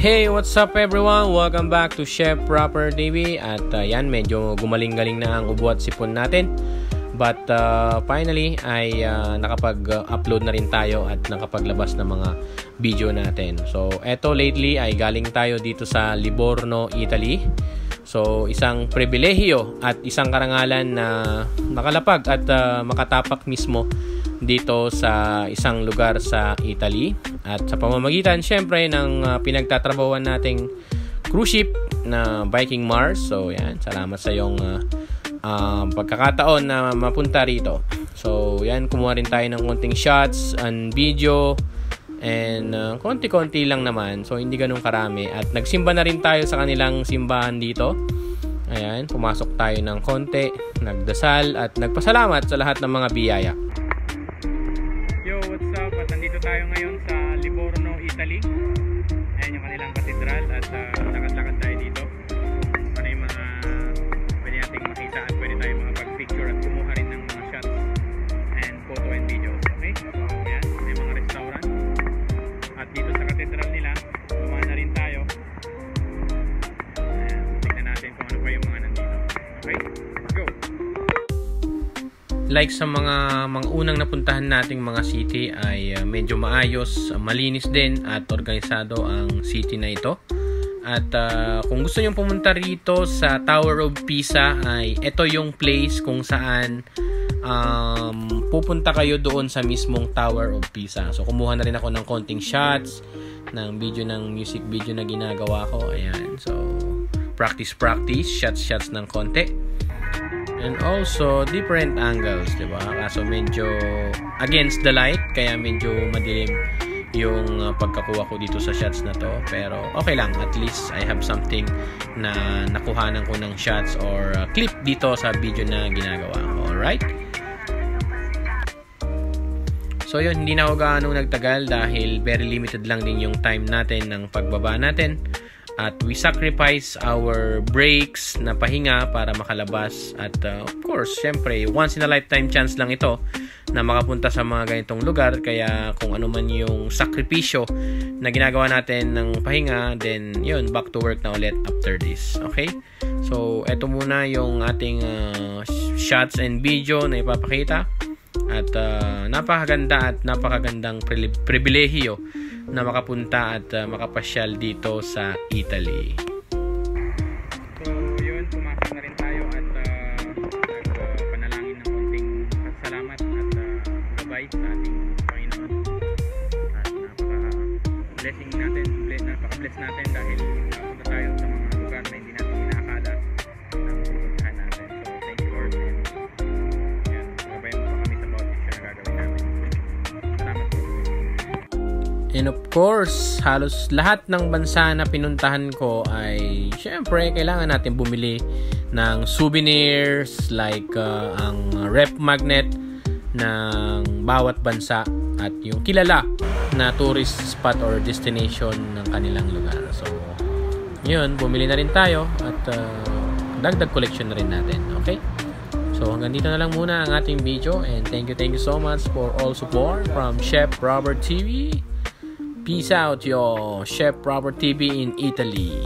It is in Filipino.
Hey, what's up everyone? Welcome back to Chef Proper TV. At yan, medyo gumaling-galing na ang ubo at sipon natin. But finally ay nakapag-upload na rin tayo at nakapaglabas ng mga video natin. So eto lately ay galing tayo dito sa Livorno, Italy. So isang pribilehiyo at isang karangalan na makalapag at makatapak mismo dito sa isang lugar sa Italy at sa pamamagitan syempre ng pinagtatrabahuan nating cruise ship na Viking Mars. So yan, salamat sa iyong pagkakataon na mapunta rito. So yan, kumuha rin tayo ng konting shots and video and konti-konti lang naman, so hindi ganun karami. At nagsimba na rin tayo sa kanilang simbahan dito. Ayan, pumasok tayo ng konti, nagdasal at nagpasalamat sa lahat ng mga biyaya. Yo, what's up? At nandito tayo ngayon sa Livorno, Italy. Ayan yung kanilang katedral at lakad-lakad tayo dito. Ano yung mga pwede nating makita at pwede tayo makapag-picture at kumuha rin ng mga shots and photo and videos. Okay? Ayan, may mga restaurant. At dito sa katedral nila, dumaan na rin tayo. Ayan, tignan natin kung ano pa yung mga nandito. Okay? Let's go! Like sa mga unang napuntahan nating mga city ay medyo maayos, malinis din at organisado ang city na ito. At kung gusto nyo pumunta rito sa Tower of Pisa ay ito yung place kung saan pupunta kayo doon sa mismong Tower of Pisa. So kumuha na rin ako ng konting shots ng video, ng music video na ginagawa ko. Ayan, so practice, shots ng konti. And also, different angles, diba? Kaso medyo against the light, kaya medyo madilim yung pagkakuha ko dito sa shots na to. Pero okay lang, at least I have something na nakuhanan ko ng shots or clip dito sa video na ginagawa ko. Alright? So yun, hindi na ako gaano nagtagal dahil very limited lang din yung time natin ng pagbaba natin. At we sacrifice our breaks na pahinga para makalabas. At of course, syempre, once in a lifetime chance lang ito na makapunta sa mga ganitong lugar. Kaya kung ano man yung sakripisyo na ginagawa natin ng pahinga, then yun, back to work na ulit after this. Okay? So, eto muna yung ating shots and video na ipapakita. At napakaganda at napakagandang pribilehiyo na makapunta at makapasyal dito sa Italy. So yun, pumasok na rin tayo at nagpanalangin ng konting salamat at gabay sa ating Panginoon. At napaka-blessing natin, napaka-bless natin dahil napunta tayo sa mga lugar na hindi natin inaakala na pupuntahan natin. So thank you Lord. Yan, gabayan mo pa kami sa bawat issue na gagawin namin. Salamat po. And of course, halos lahat ng bansa na pinuntahan ko ay syempre kailangan natin bumili ng souvenirs like ang rep magnet ng bawat bansa at yung kilala na tourist spot or destination ng kanilang lugar. So, yun, bumili na rin tayo at dagdag collection na rin natin. Okay? So, hanggang dito na lang muna ang ating video and thank you so much for all support from Chef Proper TV. Peace out, yo. Chef Proper TV in Italy.